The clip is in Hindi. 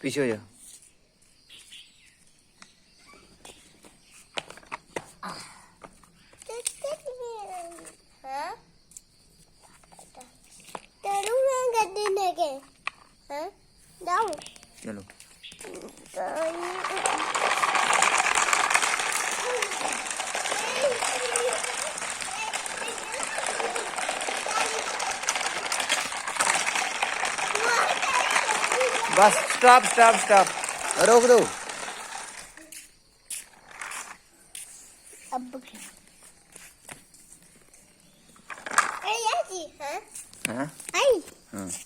पीछे हो जा। चलो बस स्टॉप स्टॉप स्टॉप, रोक दो। अब